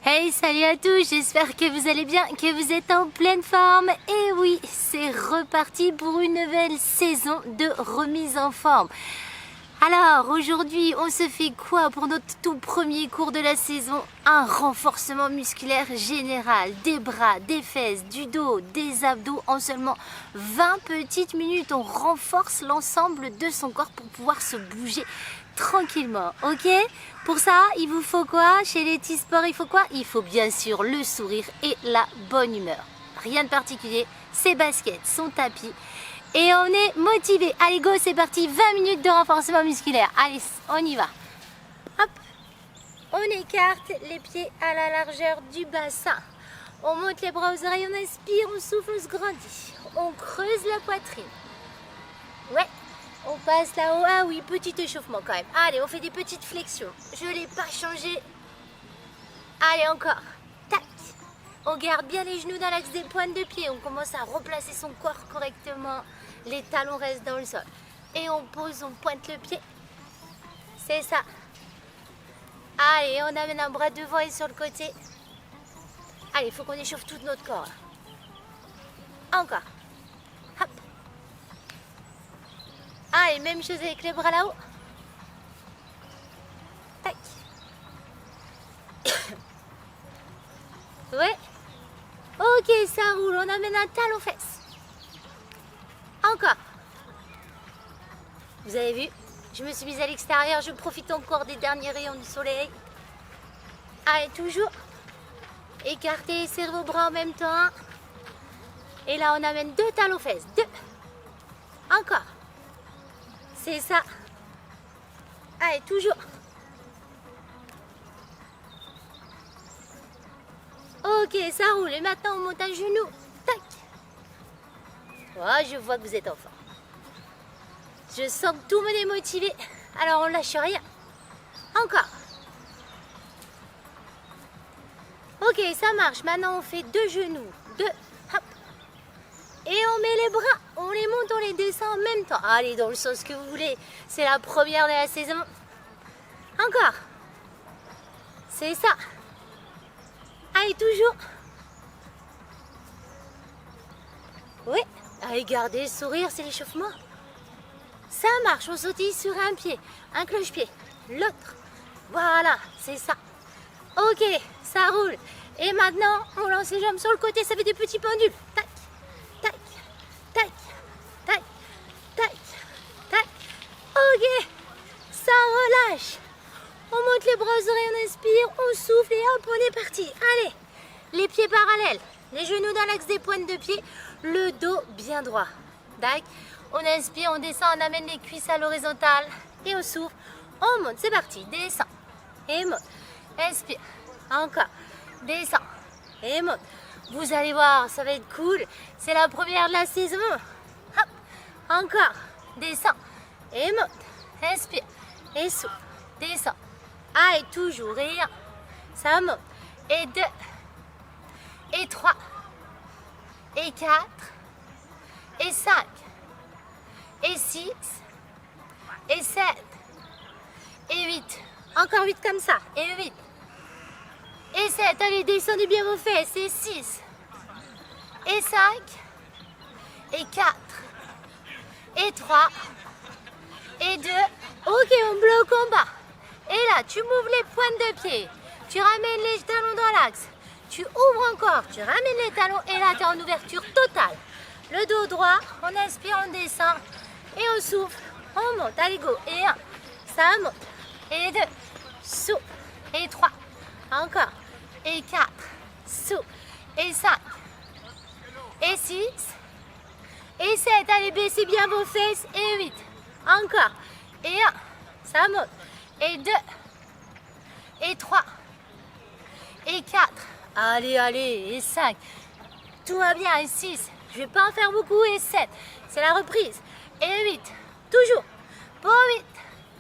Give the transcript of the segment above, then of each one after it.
Hey, salut à tous, j'espère que vous allez bien, que vous êtes en pleine forme. Et oui, c'est reparti pour une nouvelle saison de remise en forme. Alors, aujourd'hui, on se fait quoi pour notre tout premier cours de la saison? Un renforcement musculaire général, des bras, des fesses, du dos, des abdos en seulement 20 petites minutes. On renforce l'ensemble de son corps pour pouvoir se bouger tranquillement, ok? Pour ça, il vous faut quoi? Chez les T-Sport, il faut quoi? Il faut bien sûr le sourire et la bonne humeur. Rien de particulier, ses baskets, son tapis. Et on est motivé. Allez go, c'est parti, 20 minutes de renforcement musculaire. Allez, on y va. Hop, on écarte les pieds à la largeur du bassin. On monte les bras aux oreilles, on inspire, on souffle, on se grandit. On creuse la poitrine. Ouais, on passe là-haut. Ah oui, petit échauffement quand même. Allez, on fait des petites flexions. Je ne l'ai pas changé. Allez, encore. Tac. On garde bien les genoux dans l'axe des pointes de pied. On commence à replacer son corps correctement. Les talons restent dans le sol. Et on pose, on pointe le pied. C'est ça. Allez, on amène un bras devant et sur le côté. Allez, il faut qu'on échauffe tout notre corps. Encore. Hop. Allez, même chose avec les bras là-haut. Tac. Ouais. Ok, ça roule. On amène un talon fesses. Encore. Vous avez vu? Je me suis mise à l'extérieur. Je profite encore des derniers rayons du soleil. Allez, toujours. Écartez et serrez vos bras en même temps. Et là, on amène 2 talons fesses. 2. Encore. C'est ça. Allez, toujours. Ok, ça roule. Et maintenant, on monte un genou. Tac. Oh, je vois que vous êtes en forme. Je sens que tout le monde est motivé. Alors, on lâche rien. Encore. Ok, ça marche. Maintenant, on fait 2 genoux. 2. Hop. Et on met les bras. On les monte, on les descend en même temps. Allez, dans le sens que vous voulez. C'est la première de la saison. Encore. C'est ça. Allez, toujours. Oui. Allez, gardez le sourire, c'est l'échauffement. Ça marche, on sautille sur un pied, un cloche-pied, l'autre. Voilà, c'est ça. Ok, ça roule. Et maintenant, on lance les jambes sur le côté, ça fait des petits pendules. Tac, tac, tac, tac, tac, tac. Ok, ça relâche. On monte les bras aux oreilles, on inspire, on souffle et hop, on est parti. Allez, les pieds parallèles, les genoux dans l'axe des pointes de pied, le dos bien droit. Tac, on inspire, on descend, on amène les cuisses à l'horizontale et on souffle. On monte, c'est parti, descend et monte. Inspire, encore, descend et monte. Vous allez voir, ça va être cool. C'est la première de la saison. Hop, encore, descend et monte. Inspire et souffle, descend. Allez, toujours, et 1, ça monte, et 2, et 3, et 4, et 5, et 6, et 7, et 8, encore 8 comme ça, et 8, et 7, allez, descendez bien vos fesses, et 6, et 5, et 4, et 3, et 2, ok, on bloque en bas. Et là, tu m'ouvres les pointes de pied, tu ramènes les talons dans l'axe, tu ouvres encore, tu ramènes les talons et là, tu es en ouverture totale. Le dos droit, on inspire, on descend et on souffle, on monte, allez go, et 1, ça monte, et 2, souffle, et 3, encore, et 4, souffle, et 5, et 6, et 7, allez, baissez bien vos fesses, et 8, encore, et 1, ça monte. Et 2, et 3, et 4, allez, allez, et 5, tout va bien, et 6, je ne vais pas en faire beaucoup, et 7, c'est la reprise, et 8, toujours, pour 8,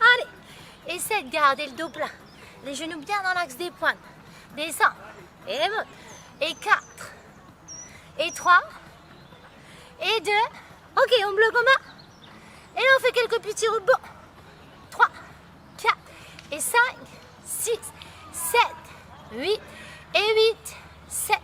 allez, et 7, gardez le dos plein, les genoux bien dans l'axe des pointes, descend, et monte, et 4, et 3, et 2, ok, on bloque en bas, et là on fait quelques petits rebonds, 3, 4, et 5, 6, 7, 8, et 8, 7,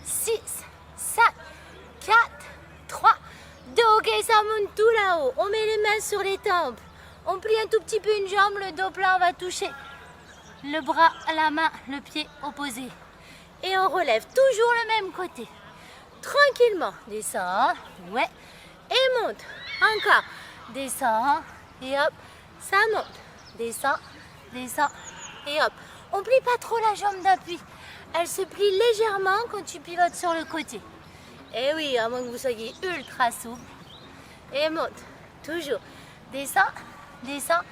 6, 5, 4, 3, 2. Ok, ça monte tout là-haut. On met les mains sur les tempes. On plie un tout petit peu une jambe, le dos plat, on va toucher le bras, la main, le pied opposé. Et on relève toujours le même côté. Tranquillement, descend, ouais, et monte. Encore, descend, et hop, ça monte. Descend, descend, et hop. On plie pas trop la jambe d'appui. Elle se plie légèrement quand tu pivotes sur le côté. Et oui, à moins que vous soyez ultra souple. Et monte, toujours. Descend, descend,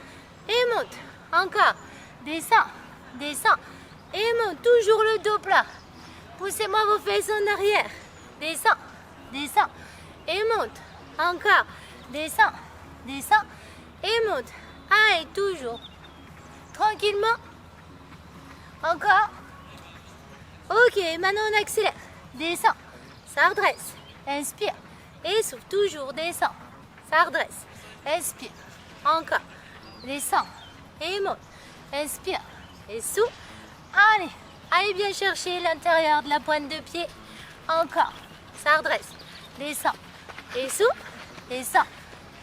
et monte. Encore, descend, descend, et monte. Toujours le dos plat. Poussez-moi vos fesses en arrière. Descend, descend, et monte. Encore, descend, descend, et monte. Ah, et toujours. Tranquillement. Encore. Ok, maintenant on accélère. Descend, ça redresse. Inspire. Et souffle. Toujours, descend. Ça redresse. Inspire. Encore. Descend. Et monte. Inspire. Et souffle. Allez. Allez bien chercher l'intérieur de la pointe de pied. Encore. Ça redresse. Descend. Et souffle. Descend.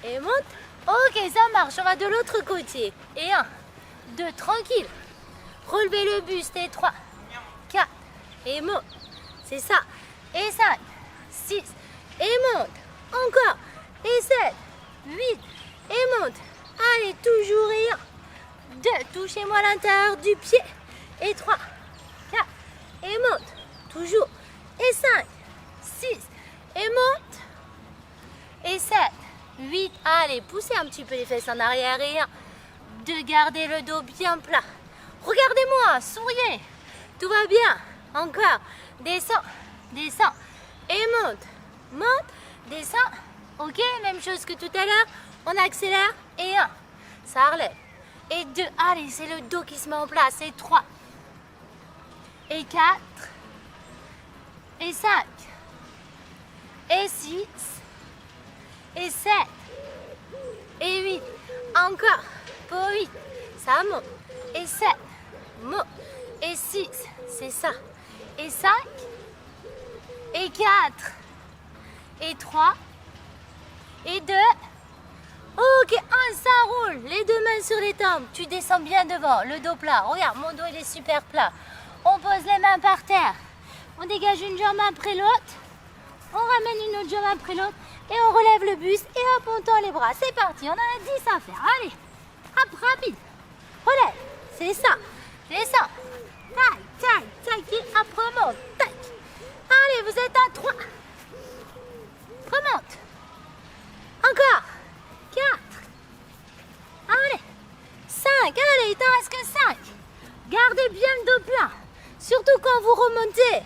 Et monte. Ok, ça marche. On va de l'autre côté. Et 1, 2, tranquille. Relevez le buste. Et 3, 4. Et monte. C'est ça. Et 5, 6. Et monte. Encore. Et 7, 8. Et monte. Allez, toujours. Et 1, 2. Touchez-moi l'intérieur du pied. Et 3, 4. Et monte. Toujours. Et 5, 6. Et monte. Et 7, 8. Allez, poussez un petit peu les fesses en arrière. Et 1, 2. Gardez le dos bien plat. Regardez-moi. Souriez. Tout va bien. Encore. Descend. Descend. Et monte. Monte. Descend. Ok, même chose que tout à l'heure. On accélère. Et 1. Ça relève. Et 2. Allez, c'est le dos qui se met en place. Et 3. Et 4. Et 5. Et 6. Et 7. Et 8. Encore. Pour 8. Ça monte. Et 7. Monte. Et 6. C'est ça. Et 5. Et 4. Et 3. Et 2. Ok, 1, ça roule. Les deux mains sur les tempes. Tu descends bien devant, le dos plat. Regarde, mon dos il est super plat. On pose les mains par terre. On dégage une jambe après l'autre. On ramène une autre jambe après l'autre. Et on relève le buste. Et hop, on tend les bras. C'est parti, on en a 10 à faire. Allez, hop, rapide. Relève, c'est ça. Descends. Tac, tac, tac. Et hop, remonte. Tac. Allez, vous êtes à 3. Remonte. Encore. 4. Allez. 5. Allez, il t'en reste que 5. Gardez bien le dos plat. Surtout quand vous remontez.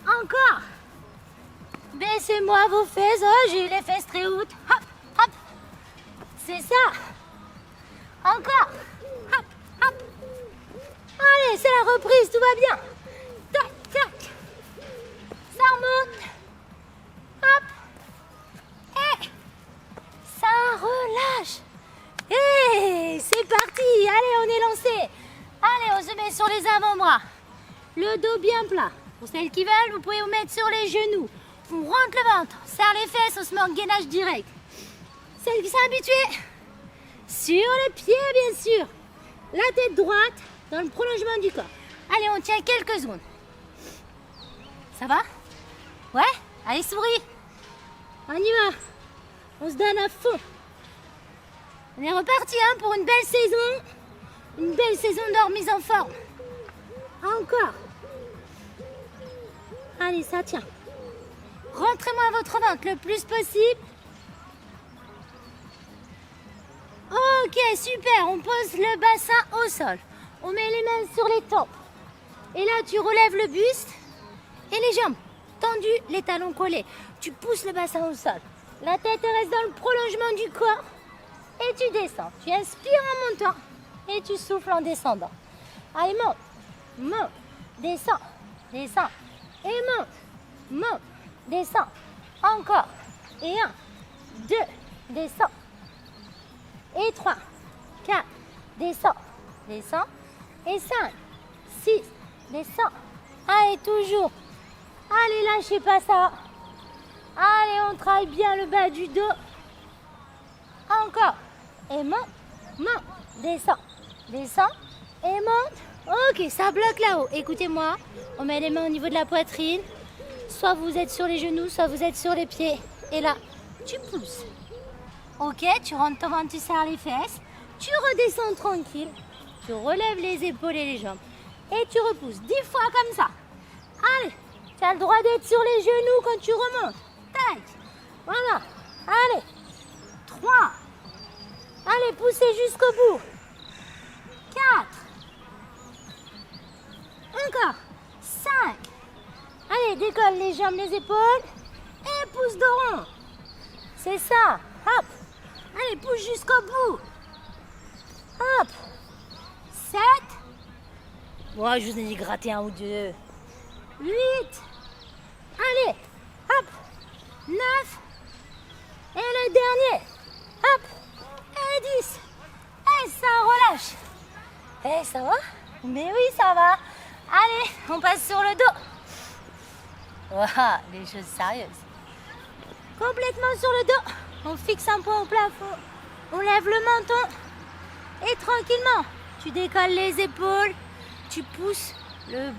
Encore. Baissez-moi vos fesses. Oh, j'ai eu les fesses très hautes. Hop, hop. C'est ça. Encore. Hop, hop. Allez, c'est la reprise, tout va bien. Tac, tac. Ça remonte. Hop. Et ça relâche. Et c'est parti. Allez, on est lancé. Allez, on se met sur les avant-bras. Le dos bien plat. Pour celles qui veulent, vous pouvez vous mettre sur les genoux. On rentre le ventre, serre les fesses, on se met en gainage direct. Celles qui sont habituées, sur les pieds bien sûr. La tête droite dans le prolongement du corps. Allez, on tient quelques secondes. Ça va? Ouais? Allez, souris. On y va. On se donne à fond. On est reparti pour une belle saison. Une belle saison de remise en forme. Encore. Allez, ça tient. Rentrez-moi votre ventre le plus possible. Ok, super. On pose le bassin au sol. On met les mains sur les tempes. Et là, tu relèves le buste et les jambes tendues, les talons collés. Tu pousses le bassin au sol. La tête reste dans le prolongement du corps. Et tu descends. Tu inspires en montant et tu souffles en descendant. Allez, monte, monte, descends, descends. Et monte, monte, descends. Encore. Et 1, 2, descends. Et 3, 4, descends, descends. Et 5, 6, descends. Allez, toujours. Allez, lâchez pas ça. Allez, on travaille bien le bas du dos. Encore. Et monte, monte, descend, descend et monte. Ok, ça bloque là-haut. Écoutez-moi, on met les mains au niveau de la poitrine. Soit vous êtes sur les genoux, soit vous êtes sur les pieds. Et là, tu pousses. Ok, tu rentres ton ventre, tu serres les fesses. Tu redescends tranquille. Tu relèves les épaules et les jambes. Et tu repousses 10 fois comme ça. Allez, tu as le droit d'être sur les genoux quand tu remontes. Tac. Voilà. Allez. 3. Allez, poussez jusqu'au bout. 4. Encore. 5. Allez, décolle les jambes, les épaules. Et pousse de rond. C'est ça. Hop. Allez, pousse jusqu'au bout. Hop. 7. Moi, je vous ai dit gratter un ou deux. 8. Allez. Hop. 9. Et le dernier. Hop. Et 10. Et ça relâche. Eh, ça va? Mais oui, ça va. Allez, on passe sur le dos. Waouh, les choses sérieuses. Complètement sur le dos. On fixe un point au plafond. On lève le menton. Et tranquillement, tu décolles les épaules. Tu pousses le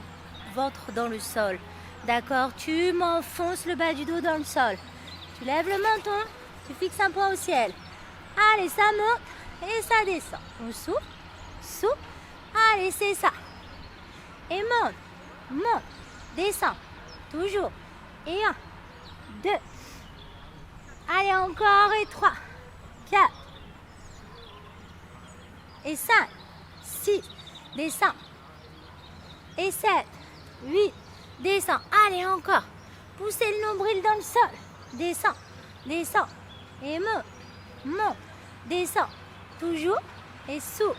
ventre dans le sol. D'accord? Tu m'enfonces le bas du dos dans le sol. Tu lèves le menton. Tu fixes un point au ciel. Allez, ça monte et ça descend. On souffle, souffle. Allez, c'est ça. Et monte, monte, descend. Toujours. Et 1, 2. Allez, encore. Et 3, 4. Et 5, 6. Descend. Et 7, 8. Descend. Allez, encore. Poussez le nombril dans le sol. Descend, descend. Et monte, monte. Descend. Toujours. Et souffle,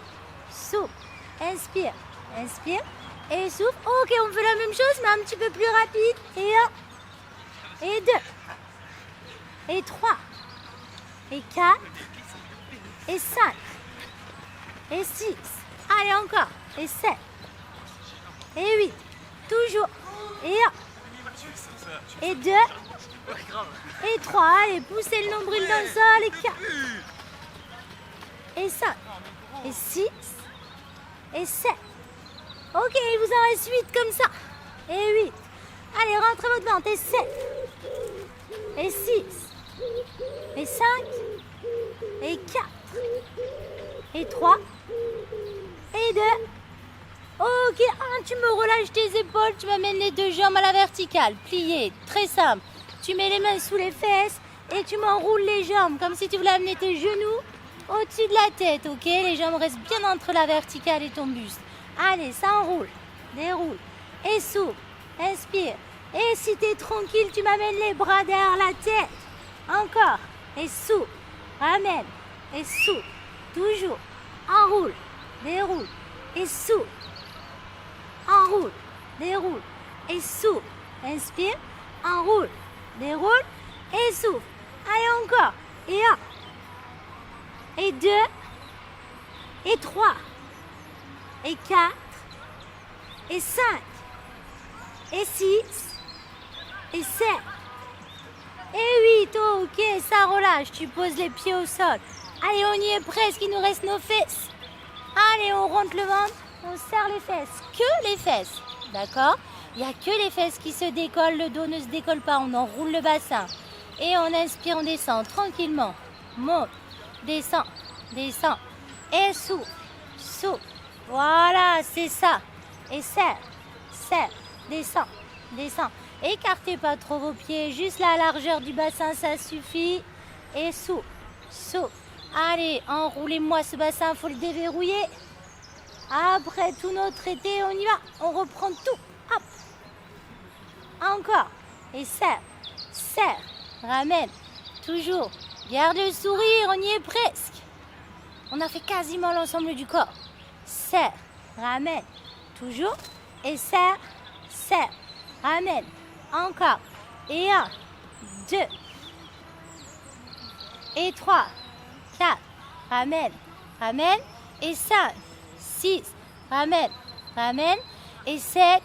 souffle. Inspire, inspire. Et souffle. Ok, on fait la même chose, mais un petit peu plus rapide. Et 1. Et 2. Et 3. Et 4. Et 5. Et 6. Allez, encore. Et 7. Et 8. Toujours. Et 1. Et 2. Et 3. Allez, poussez le nombril dans le sol. Et 4. Et 5. Et 6. Et 7. Ok, il vous en reste 8 comme ça. Et 8. Allez, rentrez votre ventre. Et 7. Et 6. Et 5. Et 4. Et 3. Et 2. Ok, tu me relâches tes épaules. Tu m'amènes les deux jambes à la verticale. Pliées. Très simple. Tu mets les mains sous les fesses. Et tu m'enroules les jambes. Comme si tu voulais amener tes genoux au-dessus de la tête. Ok, les jambes restent bien entre la verticale et ton buste. Allez, ça enroule, déroule, et souffle, inspire. Et si tu es tranquille, tu m'amènes les bras derrière la tête. Encore, et souffle, ramène, et souffle. Toujours, enroule, déroule, et souffle. Enroule, déroule, et souffle. Inspire, enroule, déroule, et souffle. Allez, encore, et 1, et 2, et 3. Et 4, et 5, et 6, et 7, et 8. Ok, ça relâche. Tu poses les pieds au sol. Allez, on y est presque. Il nous reste nos fesses. Allez, on rentre le ventre. On serre les fesses. Que les fesses. D'accord? Il n'y a que les fesses qui se décollent. Le dos ne se décolle pas. On enroule le bassin. Et on inspire, on descend tranquillement. Monte, descend, descend. Et souffle, souffle. Voilà, c'est ça. Et serre, serre, descend, descend. Écartez pas trop vos pieds, juste la largeur du bassin, ça suffit. Et souffle, souffle. Allez, enroulez-moi ce bassin, il faut le déverrouiller. Après tout notre été, on y va. On reprend tout. Hop. Encore. Et serre, serre, ramène. Toujours. Garde le sourire, on y est presque. On a fait quasiment l'ensemble du corps. Serre, ramène, toujours, et serre, serre, ramène, encore, et 1, 2, et 3, 4, ramène, ramène, et 5, 6, ramène, ramène, et 7,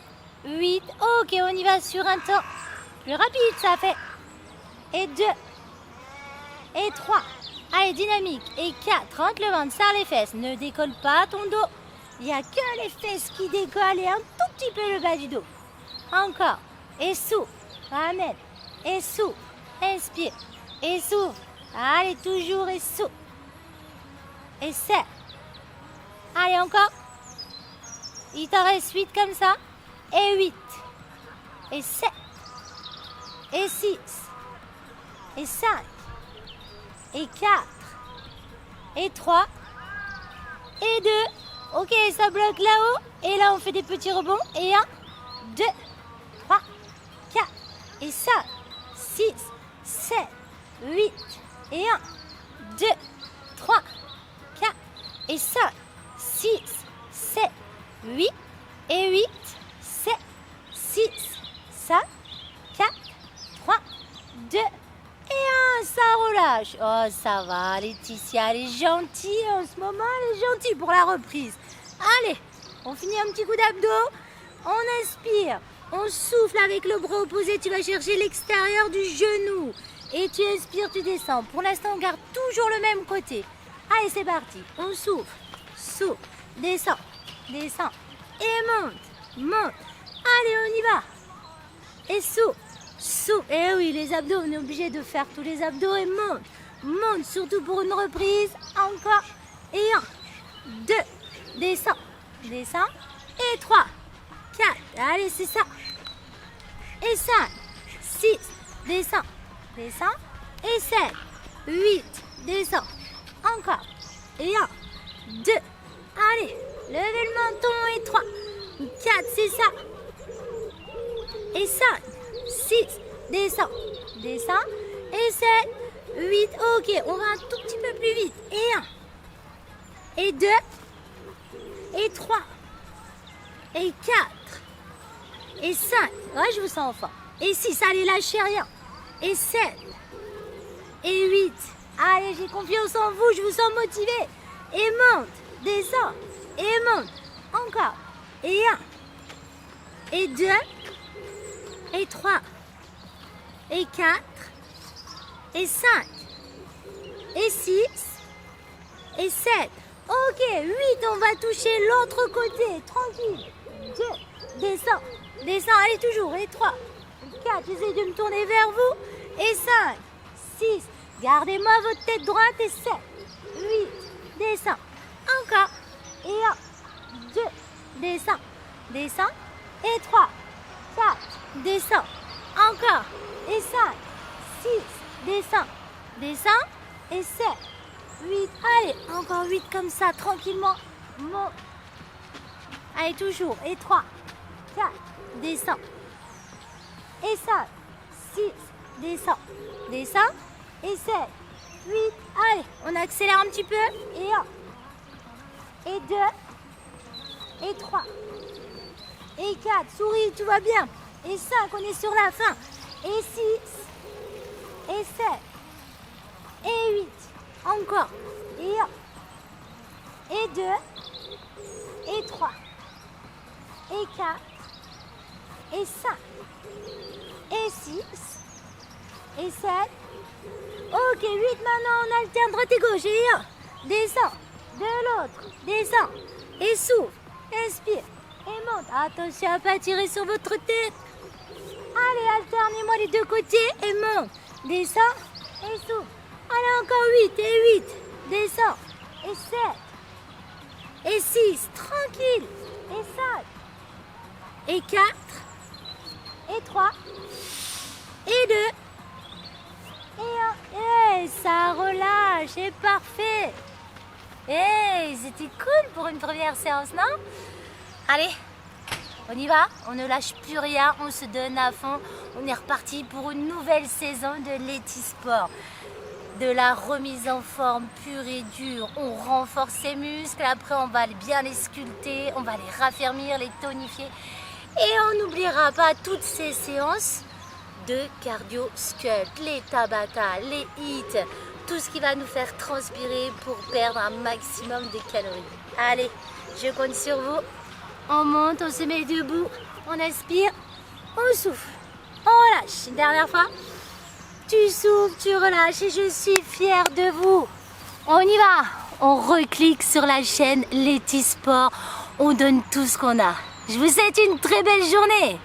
8. Ok, on y va sur un temps plus rapide, ça fait. Et 2. Et 3. Allez, dynamique. Et 4. Rentre le ventre, serre les fesses. Ne décolle pas ton dos. Il n'y a que les fesses qui décollent et un tout petit peu le bas du dos. Encore. Et souffle. Ramène. Et souffle. Inspire. Et souffle. Allez, toujours et souffle. Et serre. Allez, encore. Il t'en reste 8 comme ça. Et 8. Et 7. Et 6. Et 5. Et 4. Et 3. Et 2. Ok, ça bloque là-haut. Et là, on fait des petits rebonds. Et 1, 2, 3, 4. Et 5, 6, 7, 8. Et 1, 2, 3, 4. Et 5, 6, 7, 8. Et 8, 7, 6, 5, 4, 3, 2, et 1. Ça relâche. Oh, ça va. Laetitia, elle est gentille en ce moment. Elle est gentille pour la reprise. Allez, on finit un petit coup d'abdos. On inspire. On souffle avec le bras opposé. Tu vas chercher l'extérieur du genou. Et tu inspires, tu descends. Pour l'instant, on garde toujours le même côté. Allez, c'est parti. On souffle. Souffle. Descend. Descend. Et monte. Monte. Allez, on y va. Et souffle. Souffle. Eh oui, les abdos, on est obligé de faire tous les abdos. Et monte. Monte, surtout pour une reprise. Encore. Et 1, 2. Descend. Descend. Et 3. 4. Allez, c'est ça. Et 5. 6. Descend. Descend. Et 7. 8. Descend. Encore. Et 1. 2. Allez. Levez le menton. Et 3. 4. C'est ça. Et 5. 6. Descend. Descend. Et 7. 8. Ok. On va un tout petit peu plus vite. Et 1. Et 2. Et 3. Et 4. Et 5. Ouais, je vous sens enfant. Et 6. Allez, lâchez rien. Et 7. Et 8. Allez, j'ai confiance en vous. Je vous sens motivé. Et monte. Descend. Et monte. Encore. Et 1. Et 2. Et 3. Et 4. Et 5. Et 6. Et 7. Ok, 8, on va toucher l'autre côté. Tranquille. 2, descends. Descends, allez toujours. Et 3, 4, j'essaie de me tourner vers vous. Et 5, 6, gardez-moi votre tête droite. Et 7, 8, descends. Encore. Et 1, 2, descends. Descends. Et 3, 4, descends. Encore. Et 5, 6, descends. Descends. Et 7. 8, allez, encore 8 comme ça, tranquillement. Monte. Allez, toujours. Et 3, 4, descends. Et 5, 6, descends. Descends. Et 7, 8, allez, on accélère un petit peu. Et 1, et 2, et 3, et 4, souris, tout va bien. Et 5, on est sur la fin. Et 6, et 7, et 8. Encore. Et 1. Et 2. Et 3. Et 4. Et 5. Et 6. Et 7. Ok, 8 maintenant, on alterne droite et gauche. Et 1. Descends. De l'autre. Descends. Et souffle. Inspire. Et monte. Attention à ne pas tirer sur votre tête. Allez, alternez-moi les deux côtés. Et monte. Descends. Et souffle. Allez, encore 8 et 8. Descends. Et 7. Et 6. Tranquille. Et 5. Et 4. Et 3. Et 2. Et 1. Et ça relâche. C'est parfait. Et c'était cool pour une première séance, non? Allez, on y va. On ne lâche plus rien. On se donne à fond. On est reparti pour une nouvelle saison de Letisport. De la remise en forme pure et dure. On renforce ses muscles, après on va bien les sculpter, on va les raffermir, les tonifier. Et on n'oubliera pas toutes ces séances de cardio sculpt, les Tabata, les hits, tout ce qui va nous faire transpirer pour perdre un maximum de calories. Allez, je compte sur vous. On monte, on se met debout On inspire, on souffle, on lâche. Une dernière fois. Tu souffles, tu relâches et je suis fière de vous. On y va. On reclique sur la chaîne Letty Sport. On donne tout ce qu'on a. Je vous souhaite une très belle journée.